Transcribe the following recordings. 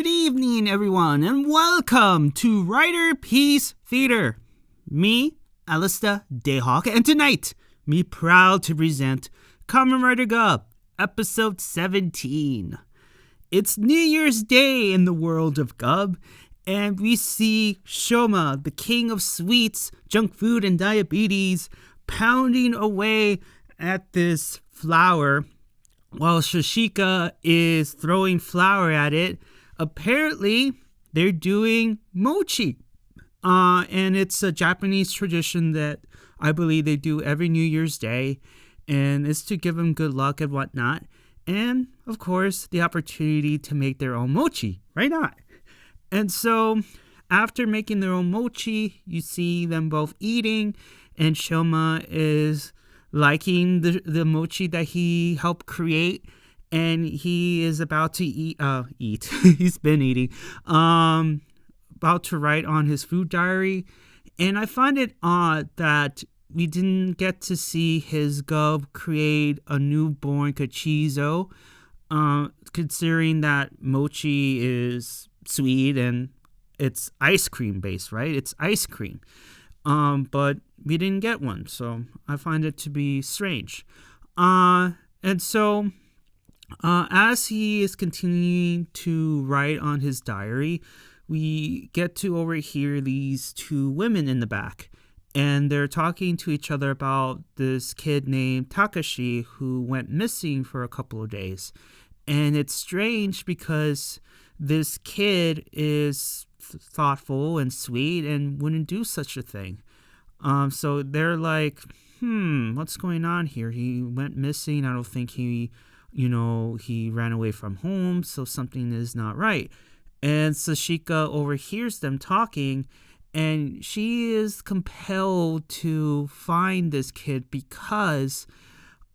evening, everyone, and welcome to Riderpiece Theater. Me, Alistair Dayhawk, and tonight, me proud to present Kamen Rider Gavv, episode 17. It's New Year's Day in the world of Gavv, and we see Shoma, the king of sweets, junk food, and diabetes, pounding away at this flower, while Sachika is throwing flour at it. Apparently, they're doing mochi. And it's a Japanese tradition that I believe they do every New Year's Day. And it's to give them good luck and whatnot. And, of course, the opportunity to make their own mochi. Right not? And so, after making their own mochi, you see them both eating. And Shoma is liking the mochi that he helped create, and he is about to eat. He's been eating. About to write on his food diary, and I find it odd that we didn't get to see his Gavv create a newborn Kachizo, considering that mochi is sweet and it's ice cream based, right? It's ice cream. But we didn't get one, so I find it to be strange. And so, as he is continuing to write on his diary, we get to overhear these two women in the back. And they're talking to each other about this kid named Takashi who went missing for a couple of days. And it's strange because this kid is thoughtful and sweet and wouldn't do such a thing. So they're like, what's going on here? He went missing. I don't think he ran away from home, so something is not right. And Sachika overhears them talking, and she is compelled to find this kid because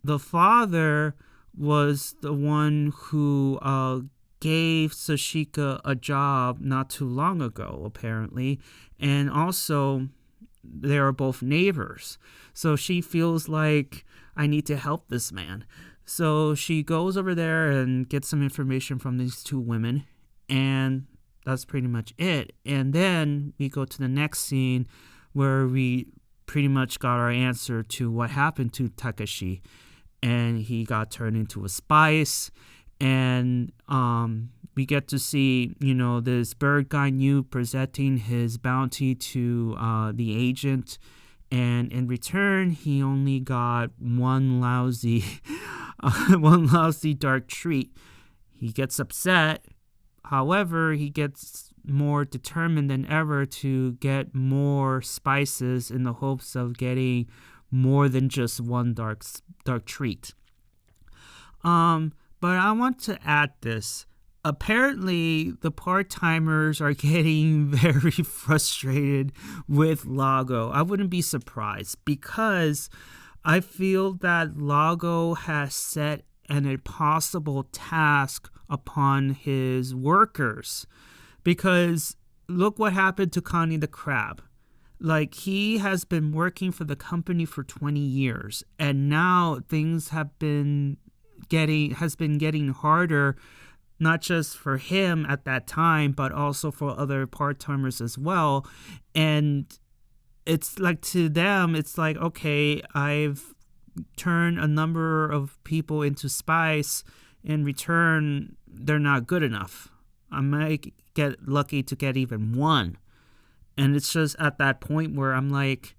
the father was the one who gave Sachika a job not too long ago, apparently. And also, they are both neighbors. So she feels like, I need to help this man. So she goes over there and gets some information from these two women. And that's pretty much it. And then we go to the next scene where we pretty much got our answer to what happened to Takashi. And he got turned into a spice. And we get to see, this bird guy New presenting his bounty to the agent. And in return, he only got one lousy dark treat. He gets upset. However, he gets more determined than ever to get more spices in the hopes of getting more than just one dark treat. But I want to add this. Apparently, the part-timers are getting very frustrated with Lago. I wouldn't be surprised because I feel that Lago has set an impossible task upon his workers. Because look what happened to Connie the Crab. Like, he has been working for the company for 20 years, and now things have been getting harder, not just for him at that time, but also for other part-timers as well. And it's like, to them, it's like, okay, I've turned a number of people into spies. In return, they're not good enough. I might get lucky to get even one. And it's just at that point where I'm like,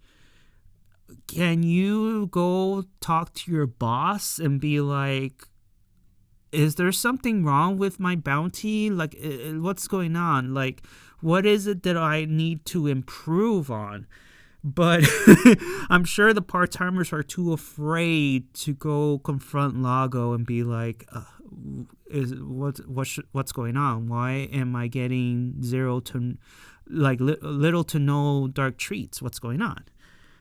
can you go talk to your boss and be like, is there something wrong with my bounty? Like, what's going on? Like, what is it that I need to improve on? But I'm sure the part-timers are too afraid to go confront Lago and be like, what's going on? Why am I getting little to no dark treats? What's going on?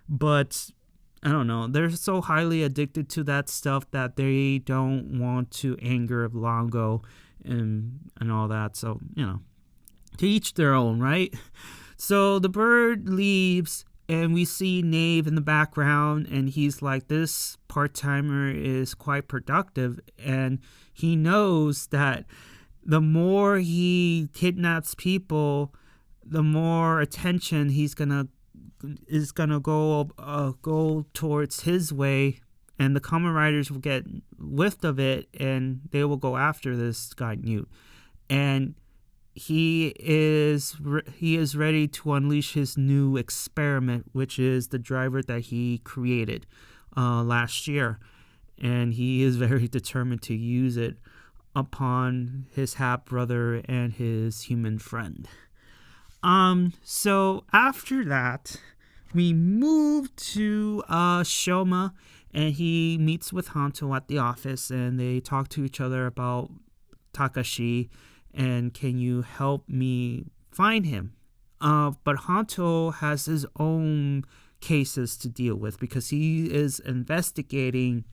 But I don't know. They're so highly addicted to that stuff that they don't want to anger Lago and all that. So, to each their own, right? So the bird leaves, and we see Nave in the background, and he's like, this part-timer is quite productive, and he knows that the more he kidnaps people, the more attention is gonna go towards his way, and the Kamen Riders will get whiffed of it, and they will go after this guy Newt. And he is ready to unleash his new experiment, which is the driver that he created last year, and he is very determined to use it upon his half brother and his human friend. So after that, we move to Shoma, and he meets with Hanto at the office, and they talk to each other about Takashi, and can you help me find him? But Hanto has his own cases to deal with because he is investigating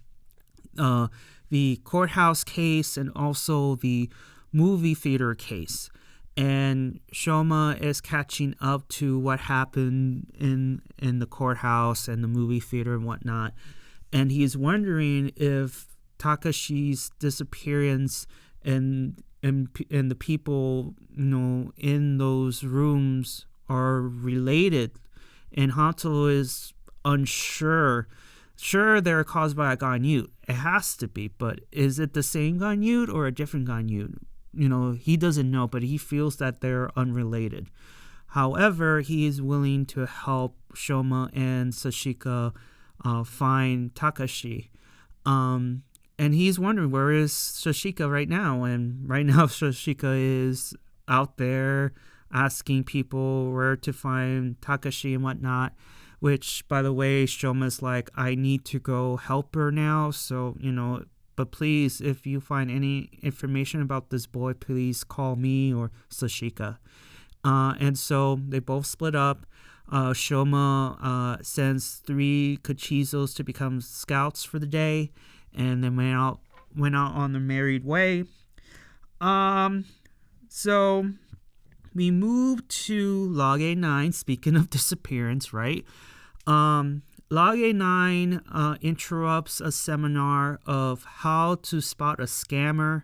the courthouse case and also the movie theater case. And Shoma is catching up to what happened in the courthouse and the movie theater and whatnot. And he's wondering if Takashi's disappearance and the people, in those rooms are related. And Hanto is unsure. Sure, they're caused by a Ganyut. It has to be, but is it the same Ganyut or a different Ganyut? He doesn't know, but he feels that they're unrelated. However, he is willing to help Shoma and Sachika find Takashi. And he's wondering, where is Sachika right now? And right now, Sachika is out there asking people where to find Takashi and whatnot. Which, by the way, Shoma's like, I need to go help her now. So, but please, if you find any information about this boy, please call me or Sachika. And so they both split up. Shoma sends 3 Kachizos to become scouts for the day, and then went out on their merry way. So we move to Log A9. Speaking of disappearance, right? Log A9 interrupts a seminar of how to spot a scammer.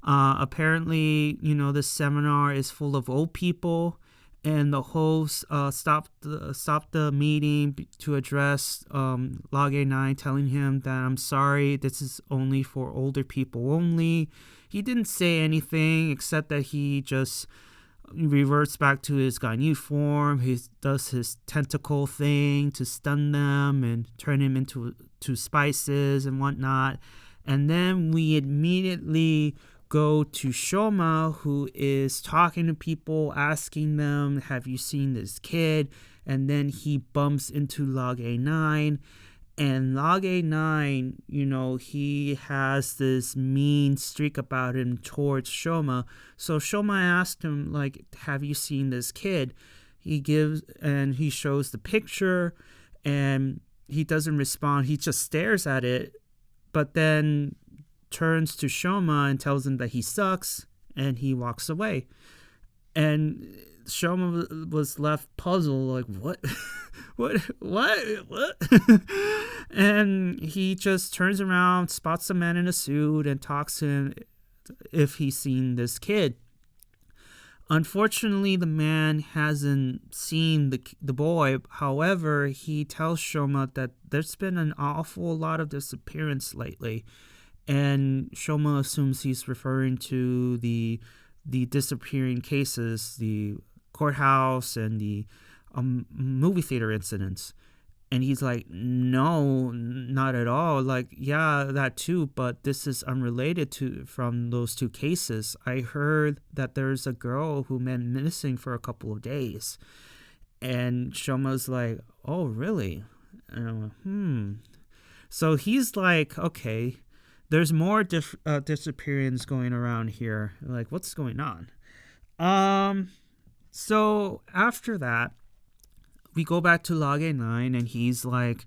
Apparently, this seminar is full of old people, and the host stopped the meeting to address Log A9, telling him that, I'm sorry, this is only for older people only. He didn't say anything except that he just reverts back to his Ganyu form. He does his tentacle thing to stun them and turn him into spices and whatnot. And then we immediately go to Shoma, who is talking to people, asking them, have you seen this kid? And then he bumps into Log A9. And Log A9, he has this mean streak about him towards Shoma. So Shoma asked him, like, have you seen this kid? He shows the picture, and he doesn't respond. He just stares at it, but then turns to Shoma and tells him that he sucks, and he walks away. And Shoma was left puzzled, like, what? what? And he just turns around, spots a man in a suit, and talks to him if he's seen this kid. Unfortunately, the man hasn't seen the boy. However, he tells Shoma that there's been an awful lot of disappearance lately. And Shoma assumes he's referring to the disappearing cases, the courthouse and the movie theater incidents. And he's like, no, not at all. Like, yeah, that too, but this is unrelated from those 2 cases. I heard that there's a girl who went missing for a couple of days. And Shoma's like, oh, really? And I'm like, So he's like, okay, there's more disappearance going around here. Like, what's going on? So after that, we go back to Log A9, and he's like,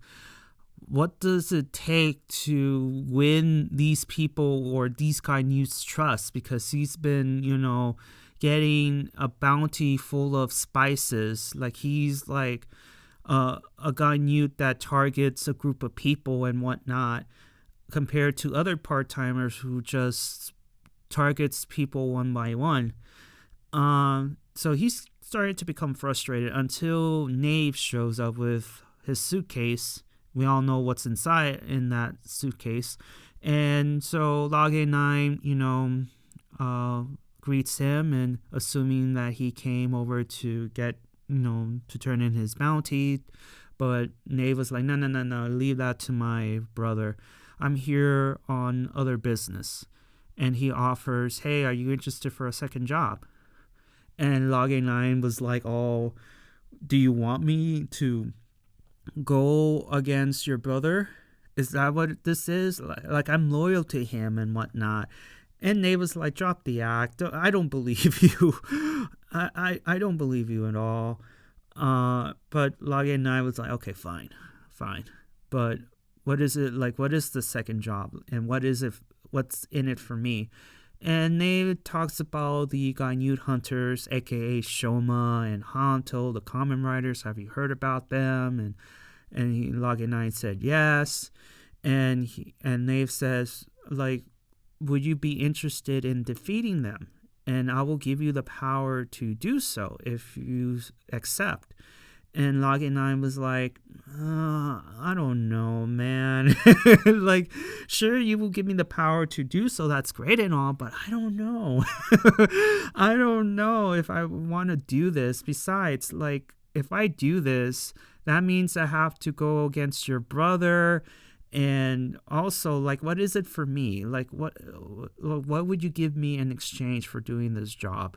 what does it take to win these people or these Ganyut's trust? Because he's been, getting a bounty full of spices. Like, he's like a Ganyut that targets a group of people and whatnot, compared to other part-timers who just targets people one by one. So he's starting to become frustrated until Nave shows up with his suitcase. We all know what's inside in that suitcase. And so Lage 9, greets him, and assuming that he came over to get, to turn in his bounty. But Nave was like, no, leave that to my brother. I'm here on other business. And he offers, hey, are you interested for a second job? And Lage 9 was like, oh, do you want me to go against your brother? Is that what this is? Like, I'm loyal to him and whatnot. And Nave was like, drop the act. I don't believe you. I don't believe you at all. But Lage 9 was like, okay, fine. But what is it like? What is the second job? And what is it? What's in it for me? And Nave talks about the Gainute hunters, aka Shoma and Hanto, the Kamen Riders. Have you heard about them? And Lage 9 said yes. And Nave says, like, would you be interested in defeating them? And I will give you the power to do so if you accept. And Lage 9 was like, I don't know, man. Like, sure, you will give me the power to do so. That's great and all, but I don't know. I don't know if I want to do this. Besides, like, if I do this, that means I have to go against your brother. And also, like, what is it for me? Like, what would you give me in exchange for doing this job?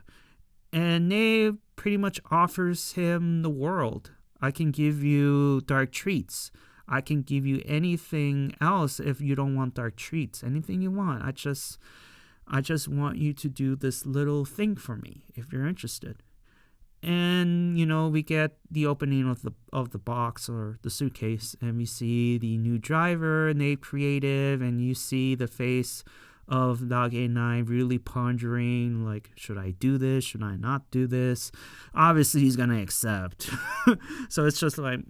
And Nave pretty much offers him the world. I can give you dark treats. I can give you anything else if you don't want dark treats. Anything you want. I just want you to do this little thing for me if you're interested. And, we get the opening of the box or the suitcase, and we see the new driver, Nave Creative, and you see the face of Lage 9 really pondering, like, should I do this? Should I not do this? Obviously, he's going to accept. So it's just like,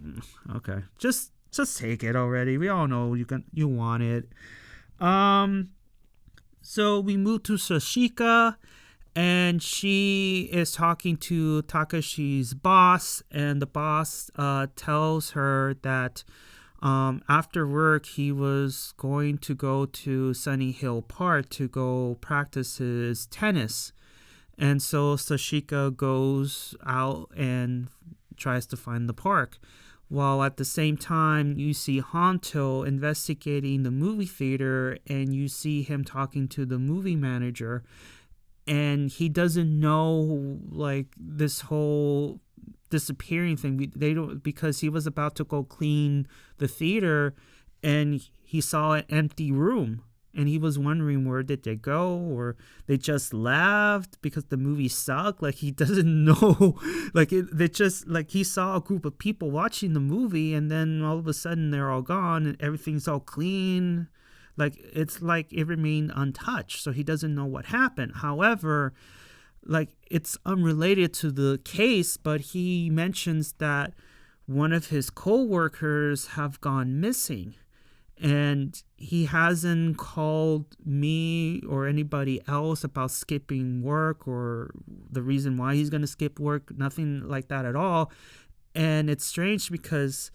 okay, just take it already. We all know you want it. So we move to Sachika, and she is talking to Takashi's boss, and the boss tells her that after work, he was going to go to Sunny Hill Park to go practice his tennis. And so Sachika goes out and tries to find the park. While at the same time, you see Hanto investigating the movie theater, and you see him talking to the movie manager. And he doesn't know, like, this whole disappearing thing. They don't, because he was about to go clean the theater, and he saw an empty room, and he was wondering, where did they go, or they just left because the movie sucked. Like, he doesn't know. Like, they just, like, he saw a group of people watching the movie, and then all of a sudden they're all gone and everything's all clean. Like, it's like it remained untouched, so he doesn't know what happened. However, like, it's unrelated to the case, but he mentions that one of his co-workers have gone missing, and he hasn't called me or anybody else about skipping work or the reason why he's going to skip work, nothing like that at all. And it's strange because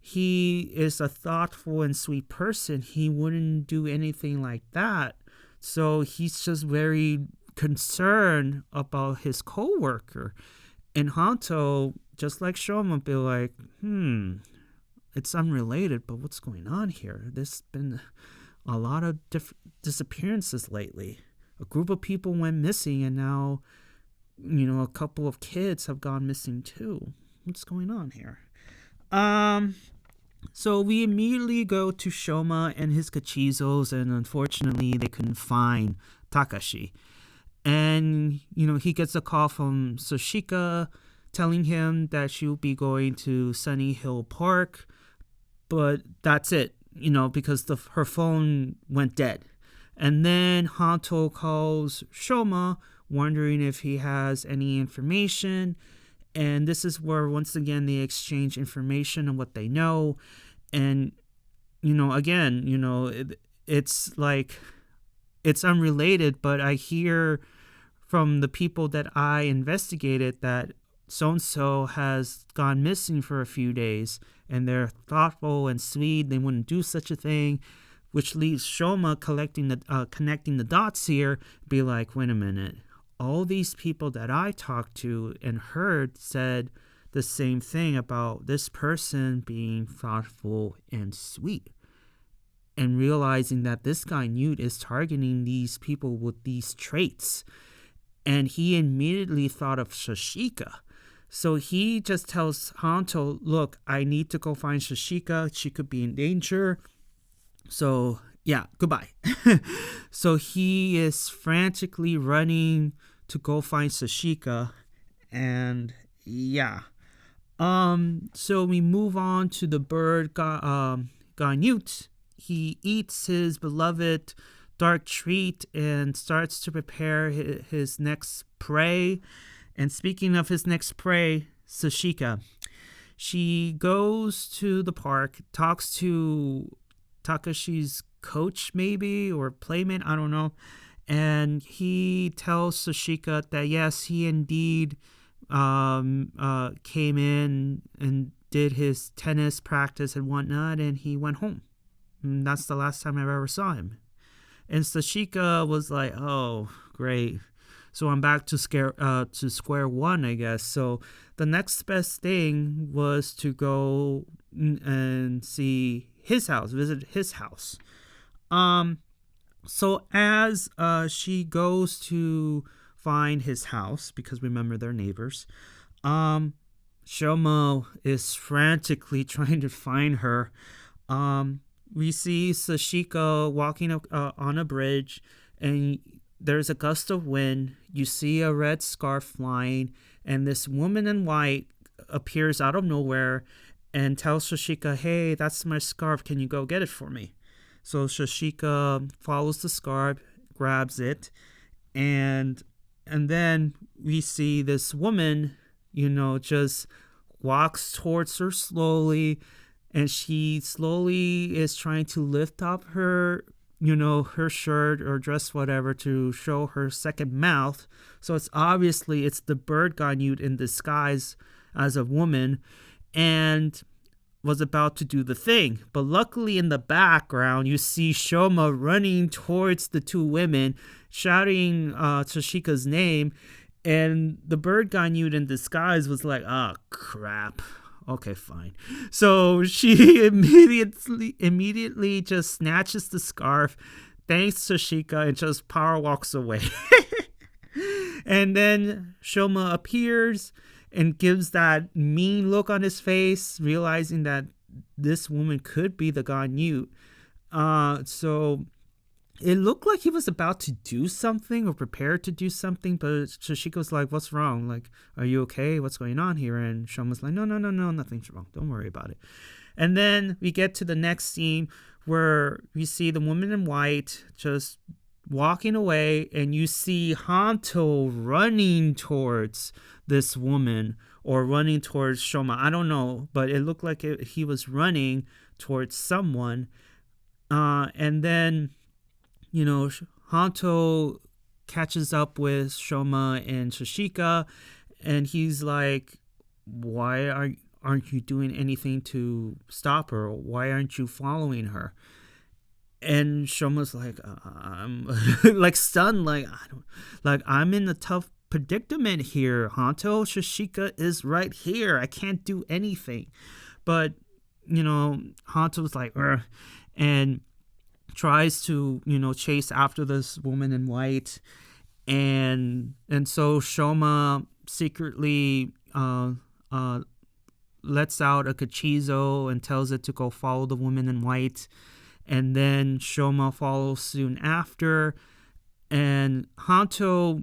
he is a thoughtful and sweet person. He wouldn't do anything like that. So he's just very concerned about his co-worker. And Hanto, just like Shoma, be like, it's unrelated, but what's going on here? There's been a lot of disappearances lately. A group of people went missing, and now, a couple of kids have gone missing too. What's going on here? So we immediately go to Shoma and his Kachizos, and unfortunately they couldn't find Takashi. And, he gets a call from Sachika telling him that she'll be going to Sunny Hill Park, but that's it, because her phone went dead. And then Hanto calls Shoma, wondering if he has any information. And this is where, once again, they exchange information on what they know. And, again, it's like it's unrelated, but I hear from the people that I investigated that so-and-so has gone missing for a few days, and they're thoughtful and sweet. They wouldn't do such a thing, which leaves Shoma connecting the dots here, be like, wait a minute. All these people that I talked to and heard said the same thing about this person being thoughtful and sweet. And realizing that this guy Newt is targeting these people with these traits. And he immediately thought of Sachika. So he just tells Hanto, look, I need to go find Sachika. She could be in danger. So, yeah, goodbye. So he is frantically running to go find Sachika. And, yeah. So we move on to the bird Newt. He eats his beloved dark treat and starts to prepare his next prey. And speaking of his next prey, Sachika, she goes to the park, talks to Takashi's coach maybe, or playmate, I don't know. And he tells Sachika that yes, he indeed came in and did his tennis practice and whatnot, and he went home. And that's the last time I ever saw him. And Sachika was like, oh, great. So I'm back to square one, I guess. So the next best thing was to go and see his house, visit his house. So as she goes to find his house, because remember they're neighbors, Shoma is frantically trying to find her. We see Sachika walking on a bridge, and there's a gust of wind. You see a red scarf flying, and this woman in white appears out of nowhere and tells Sachika, hey, that's my scarf. Can you go get it for me? So Sachika follows the scarf, grabs it, and then we see this woman, just walks towards her slowly, and she slowly is trying to lift up her, her shirt or dress, whatever, to show her second mouth. So it's the bird Newt in disguise as a woman, and was about to do the thing. But luckily in the background, you see Shoma running towards the two women, shouting Sachika's name, and the bird Newt in disguise was like, oh, crap. Okay, fine. So she immediately just snatches the scarf, thanks Sachika, and just power walks away. And then Shoma appears and gives that mean look on his face, realizing that this woman could be the god Newt. So it looked like he was about to do something or prepared to do something, but Sachiko's like, what's wrong? Like, are you okay? What's going on here? And Shoma's like, no, nothing's wrong. Don't worry about it. And then we get to the next scene where we see the woman in white just walking away, and you see Hanto running towards this woman or running towards Shoma. I don't know, but it looked like he was running towards someone. And then Hanto catches up with Shoma and Sachika, and he's like, why aren't you doing anything to stop her? Why aren't you following her? And Shoma's like, I'm like stunned, I'm in a tough predicament here. Hanto, Sachika is right here. I can't do anything. But, Hanto's like, Ugh, and tries to, chase after this woman in white. And so Shoma secretly lets out a cachizo and tells it to go follow the woman in white. And then Shoma follows soon after. And Hanto,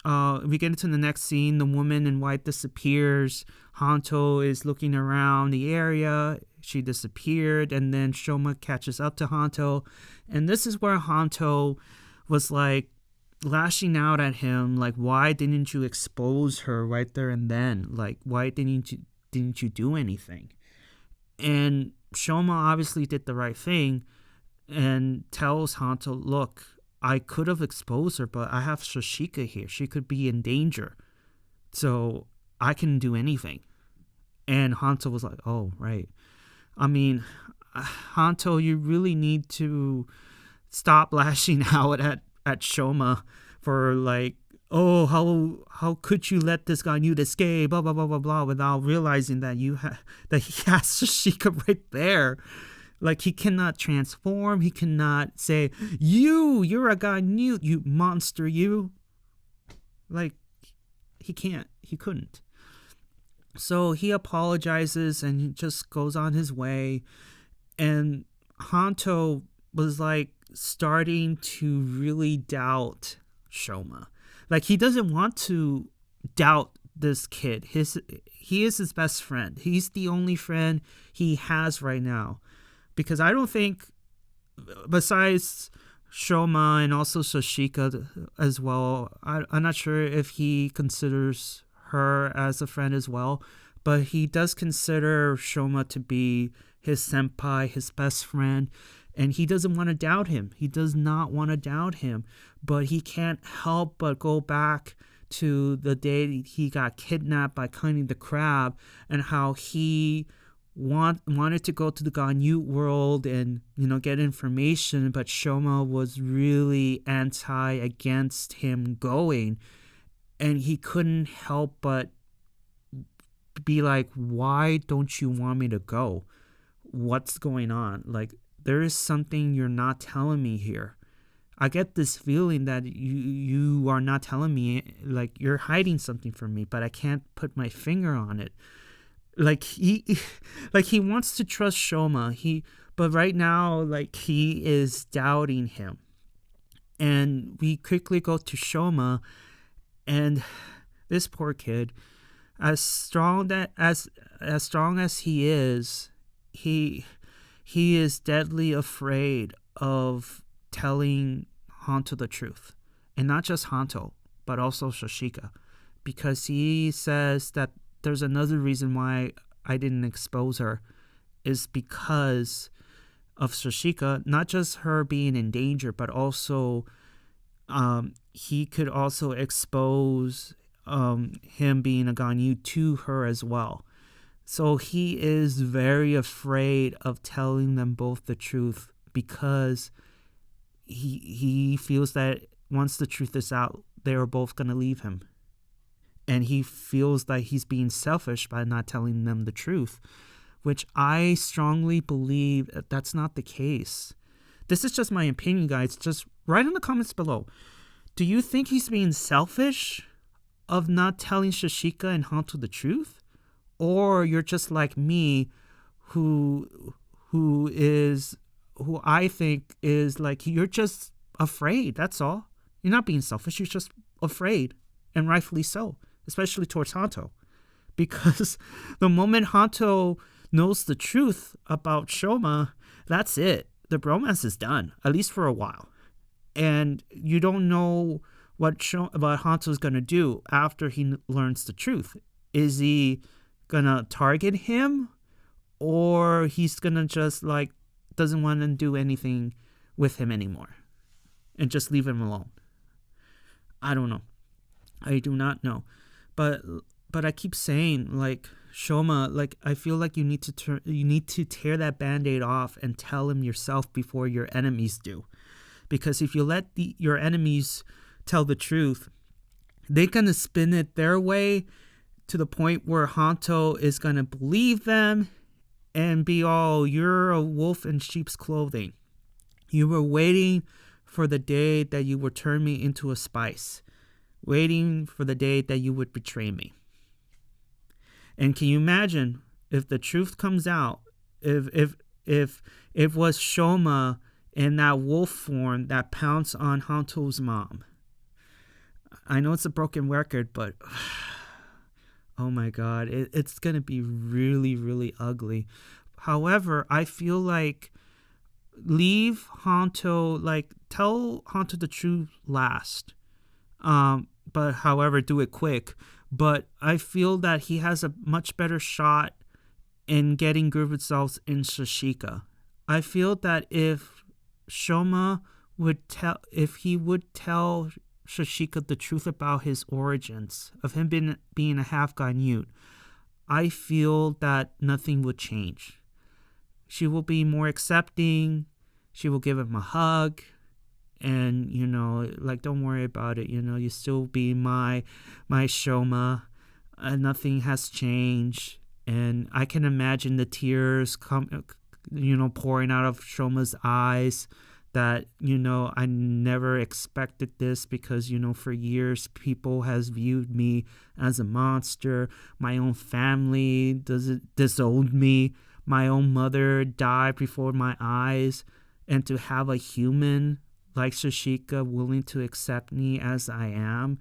we get into the next scene. The woman in white disappears. Hanto is looking around the area. She disappeared. And then Shoma catches up to Hanto. And this is where Hanto was like lashing out at him. Like, why didn't you expose her right there and then? Like, why didn't you do anything? And Shoma obviously did the right thing and tells Hanto, look, I could have exposed her, but I have Sachika here. She could be in danger. So I can do anything. And Hanto was like, oh, right. I mean, Hanto, you really need to stop lashing out at Shoma for like, oh, how could you let this guy Newt escape, blah, blah, blah, blah, blah, without realizing that that he has Sachika right there. Like, he cannot transform. He cannot say, you're a guy Newt, you monster, you. Like, he can't. He couldn't. So he apologizes and he just goes on his way. And Hanto was like starting to really doubt Shoma. Like, he doesn't want to doubt this kid. He is his best friend. He's the only friend he has right now. Because I don't think, besides Shoma and also Sachika as well, I'm not sure if he considers her as a friend as well, but he does consider Shoma to be his senpai, his best friend, and he doesn't want to doubt him. He does not want to doubt him, but he can't help but go back to the day he got kidnapped by Cunning the Crab and how he wanted to go to the Ganyu world and, get information, but Shoma was really against him going. And he couldn't help but be like, why don't you want me to go? What's going on? Like, there is something you're not telling me here. I get this feeling that you are not telling me, like, you're hiding something from me, but I can't put my finger on it. Like, he wants to trust Shoma. But right now, like, he is doubting him. And we quickly go to Shoma. And this poor kid, as strong as he is, he is deadly afraid of telling Hanto the truth. And not just Hanto, but also Sachika. Because he says that there's another reason why I didn't expose her is because of Sachika, not just her being in danger, but also he could also expose him being a Ganyu to her as well. So he is very afraid of telling them both the truth because he feels that once the truth is out, they are both going to leave him. And he feels that he's being selfish by not telling them the truth, which I strongly believe that's not the case. This is just my opinion, guys. Just write in the comments below. Do you think he's being selfish of not telling Sachika and Hanto the truth? Or you're just like me, who I think is like, you're just afraid, that's all. You're not being selfish, you're just afraid, and rightfully so, especially towards Hanto. Because the moment Hanto knows the truth about Shoma, that's it. The bromance is done, at least for a while. And you don't know what Hanto's going to do after he learns the truth. Is he going to target him? Or he's going to just like, doesn't want to do anything with him anymore and just leave him alone? I don't know. I do not know. But I keep saying, like, Shoma, like, I feel like you need to tear that Band-Aid off and tell him yourself before your enemies do. Because if you let your enemies tell the truth, they're going to spin it their way to the point where Hanto is going to believe them and be all, you're a wolf in sheep's clothing. You were waiting for the day that you would turn me into a spice. Waiting for the day that you would betray me. And can you imagine if the truth comes out, if it was Shoma in that wolf form that pounced on Hanto's mom? I know it's a broken record, but oh my God, it's going to be really, really ugly. However, I feel like leave Hanto, like tell Hanto the truth last. But however, do it quick. But I feel that he has a much better shot in getting good results in Sachika. I feel that if Shoma would tell Sachika the truth about his origins, of him being a half Ganyut, I feel that nothing would change. She will be more accepting. She will give him a hug. And, don't worry about it. You still be my Shoma. Nothing has changed. And I can imagine the tears pouring out of Shoma's eyes, that, I never expected this because, for years people has viewed me as a monster. My own family disowned me. My own mother died before my eyes. And to have a human like Sachika willing to accept me as I am,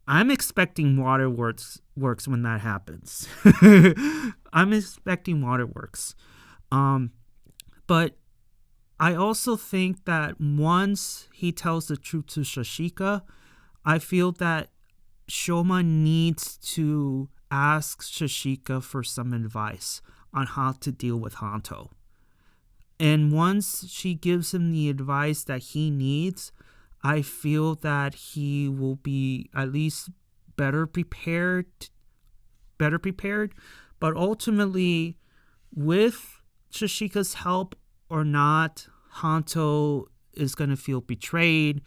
I'm expecting waterworks when that happens. I'm expecting waterworks. But I also think that once he tells the truth to Sachika, I feel that Shoma needs to ask Sachika for some advice on how to deal with Hanto. And once she gives him the advice that he needs, I feel that he will be at least better prepared. But ultimately, with Sachika's help or not, Hanto is going to feel betrayed,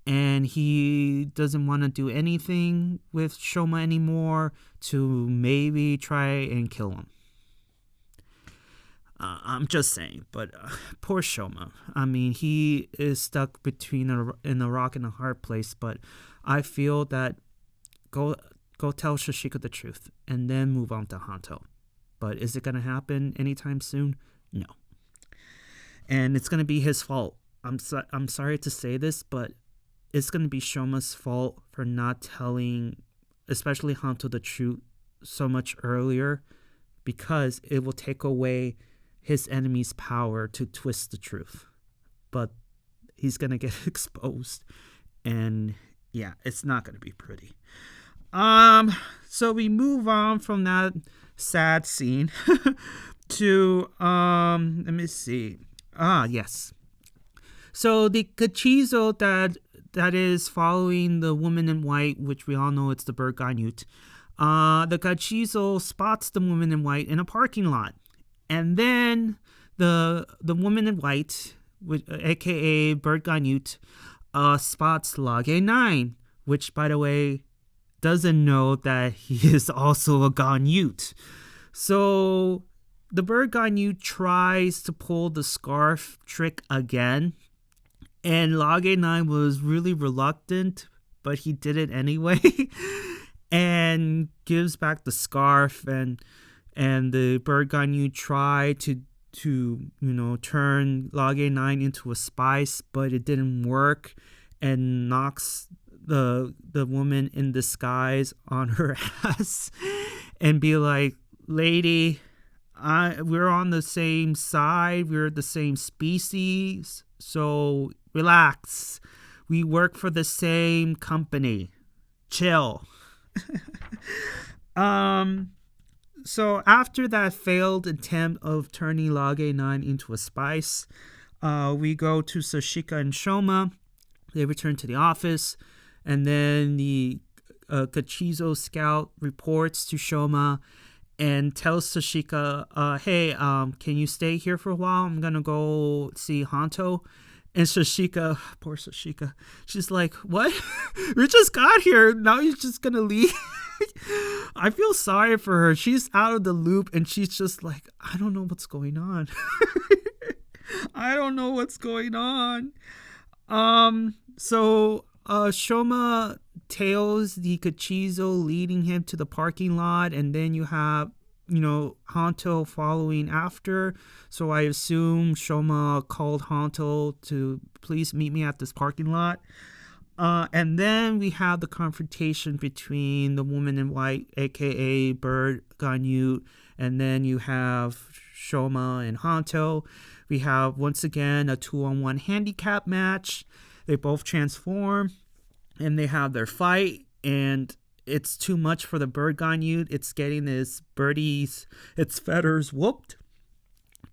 and he doesn't want to do anything with Shoma anymore to maybe try and kill him. I'm just saying, but poor Shoma. I mean, he is stuck between a rock and a hard place, but I feel that go tell Sachika the truth and then move on to Hanto. But is it going to happen anytime soon? No. And it's going to be his fault. I'm sorry to say this, but it's going to be Shoma's fault for not telling, especially Hanto, the truth so much earlier, because it will take away his enemy's power to twist the truth. But he's going to get exposed. And yeah, it's not going to be pretty. So we move on from that sad scene to, let me see. Yes. So the Kachizo that is following the woman in white, which we all know it's the bird Ganyut, the Kachizo spots the woman in white in a parking lot. And then the woman in white, aka bird Ganyut, spots Lage 9, which, by the way, doesn't know that he is also a Ganyut. So the bird Ganyut tries to pull the scarf trick again, and Lage 9 was really reluctant, but he did it anyway, and gives back the scarf, and the bird Ganyut try to turn Lage 9 into a spice, but it didn't work, and knocks the woman in disguise on her ass and be like, lady, we're on the same side, we're the same species, so relax, we work for the same company, chill. So after that failed attempt of turning Lage 9 into a spice, we go to Sachika and Shoma. They return to the office, and then the Kachizo scout reports to Shoma and tells Sachika, hey, can you stay here for a while? I'm going to go see Hanto. And Sachika, poor Sachika, she's like, what? We just got here. Now you're just going to leave? I feel sorry for her. She's out of the loop, and she's just like, I don't know what's going on. I don't know what's going on. So Shoma tails the Kachizo, leading him to the parking lot, and then you have, Hanto following after. So I assume Shoma called Hanto to please meet me at this parking lot. And then we have the confrontation between the woman in white, aka Bird Ganyut, and then you have Shoma and Hanto. We have, once again, a 2-on-1 handicap match. They both transform, and they have their fight, and it's too much for the bird Ganyut. It's getting its feathers whooped,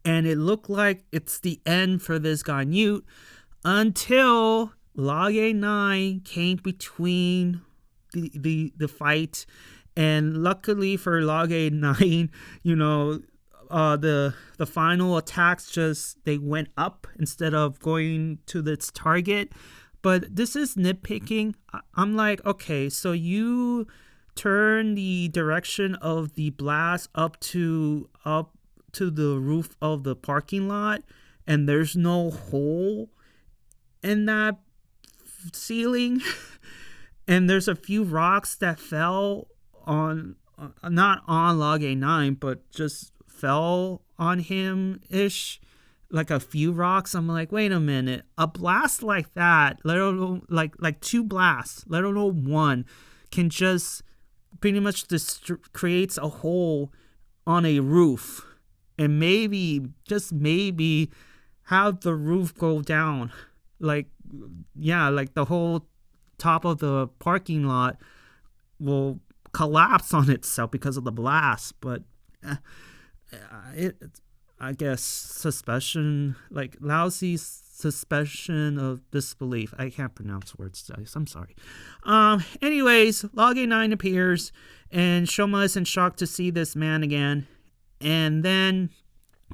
and it looked like it's the end for this Ganyut. until Log A9 came between the fight. And luckily for Log A9, the final attacks they went up instead of going to its target. But this is nitpicking. I'm like, okay, so you turn the direction of the blast up to the roof of the parking lot, and there's no hole in that ceiling. And there's a few rocks that fell on, not on Log A9, but just fell on him ish, like a few rocks. I'm like, wait a minute, a blast like that, let alone like two blasts, let alone one, can just pretty much creates a hole on a roof, and maybe, just maybe, have the roof go down, like the whole top of the parking lot will collapse on itself because of the blast. But I guess suspension, like lousy suspension of disbelief. I can't pronounce words, guys. I'm sorry. Anyways, Log A9 appears, and Shoma is in shock to see this man again. And then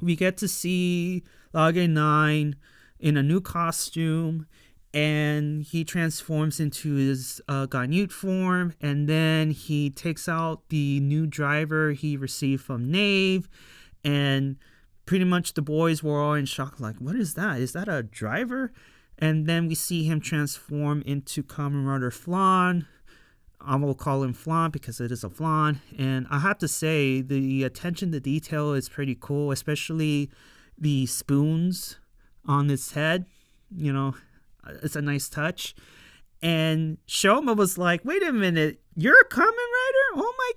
we get to see Log A9 in a new costume, and he transforms into his Ganute form, and then he takes out the new driver he received from Nave, and pretty much the boys were all in shock, like, what is that? Is that a driver? And then we see him transform into Kamen Rider Vlan. I will call him Vlan because it is a Vlan. And I have to say, the attention to detail is pretty cool, especially the spoons on his head. It's a nice touch. And Shoma was like, wait a minute, you're a Kamen Rider? Oh my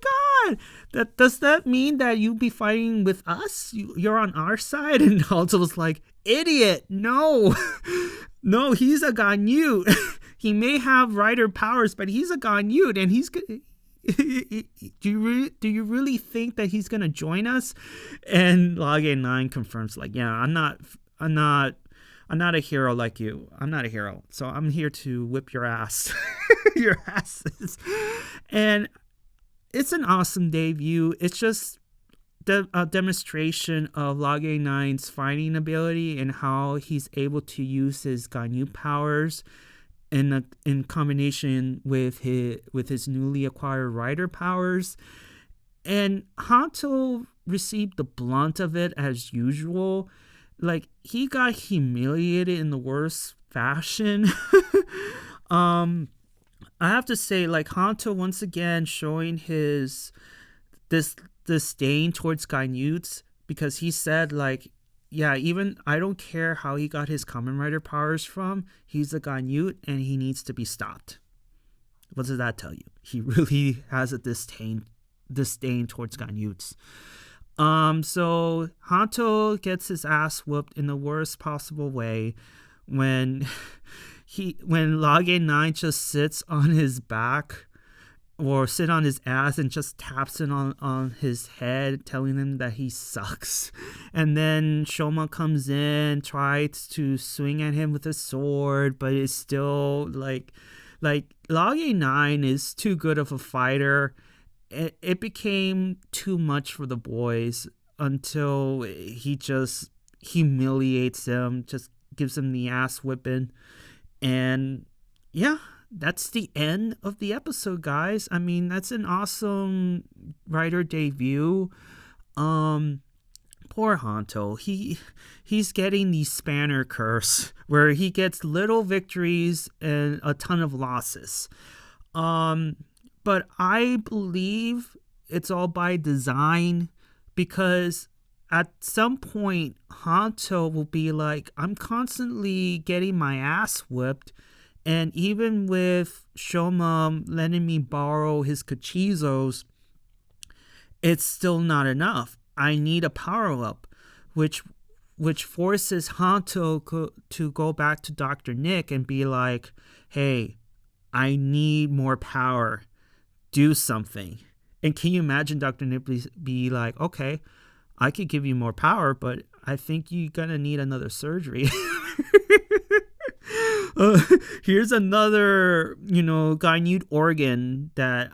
god! Does that mean that you be fighting with us? You're on our side? And Hanto was like, idiot, no. No, he's a Ganute. He may have rider powers, but he's a Ganute, and he's do you really think that he's gonna join us? And Log A9 confirms, like, yeah, I'm not a hero like you. I'm not a hero. So I'm here to whip your ass. Your asses. And it's an awesome debut. It's just a demonstration of Log A9's fighting ability and how he's able to use his Ganyu powers in combination with his newly acquired rider powers. And Hanto received the blunt of it as usual. Like, he got humiliated in the worst fashion. I have to say, like, Hanto once again showing this disdain towards Ganutes, because he said, like, yeah, even I don't care how he got his Kamen Rider powers from, he's a Ganute and he needs to be stopped. What does that tell you? He really has a disdain towards Ganutes. So Hanto gets his ass whooped in the worst possible way when Log A9 just sits on his back or sit on his ass and just taps it on his head, telling him that he sucks. And then Shoma comes in, tries to swing at him with a sword, but it's still like Log A9 is too good of a fighter. It became too much for the boys until he just humiliates them, just gives them the ass whipping. And yeah, that's the end of the episode, guys. I mean, that's an awesome writer debut. Poor Hanto. He's getting the spanner curse, where he gets little victories and a ton of losses. But I believe it's all by design, because at some point Hanto will be like, I'm constantly getting my ass whipped, and even with Shoma letting me borrow his Kachizos, it's still not enough. I need a power-up, which forces Hanto to go back to Dr. Nick and be like, hey, I need more power. Do something. And can you imagine Dr. Nick be like, okay, I could give you more power, but I think you're gonna need another surgery. Here's another, minute organ that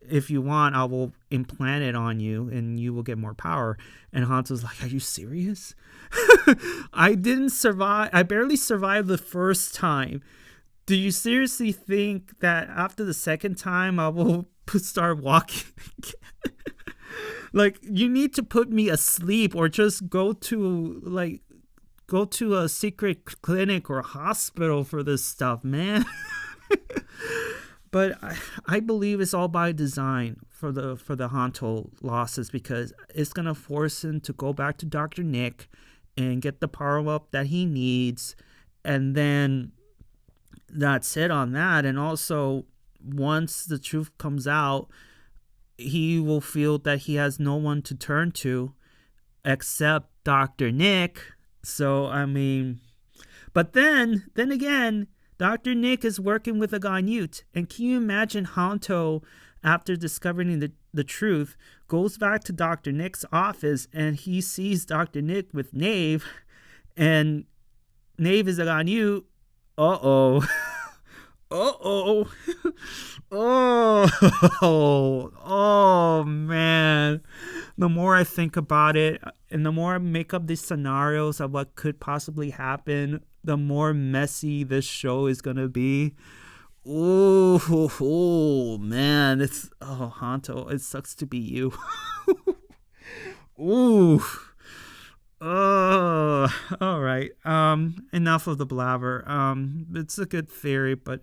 if you want, I will implant it on you and you will get more power. And Hanto's like, are you serious? I didn't survive. I barely survived the first time. Do you seriously think that after the second time I will start walking again? Like, you need to put me asleep or just go to a secret clinic or a hospital for this stuff, man. But I believe it's all by design for the Hanto losses, because it's going to force him to go back to Dr. Nick and get the power up that he needs. And then that's it on that. And also, once the truth comes out, he will feel that he has no one to turn to except Dr. Nick. So, I mean, but then again, Dr. Nick is working with a Ganyut. And can you imagine Hanto, after discovering the truth, goes back to Dr. Nick's office and he sees Dr. Nick with Nave, and Nave is a Ganyut. Uh-oh. Uh-oh. Oh, man. The more I think about it and the more I make up these scenarios of what could possibly happen, the more messy this show is going to be. Oh, man. Hanto, it sucks to be you. Ooh. Oh, all right. Enough of the blabber. It's a good theory, but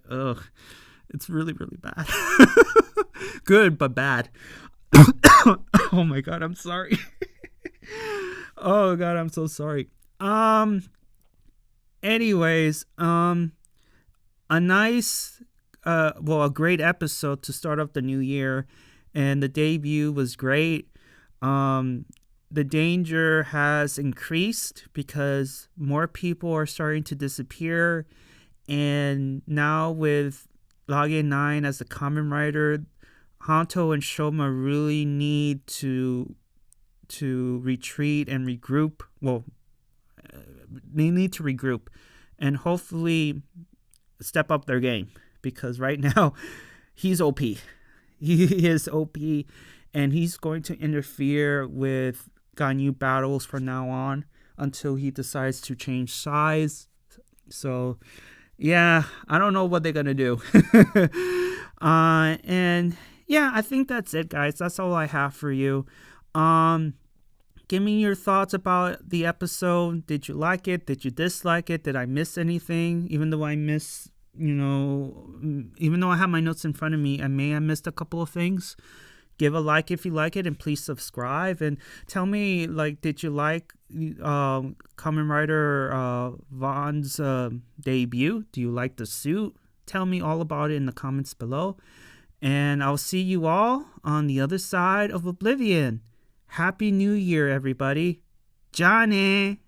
it's really, really bad. Good, but bad. Oh my God, I'm sorry. Oh God, I'm so sorry. Anyways, a great episode to start off the new year, and the debut was great. The danger has increased because more people are starting to disappear, and now with Login 9 as the Kamen Rider, Hanto and Shoma really need to retreat and regroup. Well, they need to regroup and hopefully step up their game, because right now he's OP. He is OP, and he's going to interfere with Ganyu battles from now on until he decides to change size. So yeah, I don't know what they're gonna do. And yeah, I think that's it, guys. That's all I have for you. Give me your thoughts about the episode. Did you like it? Did you dislike it? Did I miss anything? Even though I have my notes in front of me, I may have missed a couple of things. Give a like if you like it, and please subscribe. And tell me, did you like Kamen Rider Vlan's debut? Do you like the suit? Tell me all about it in the comments below. And I'll see you all on the other side of Oblivion. Happy New Year, everybody. Johnny!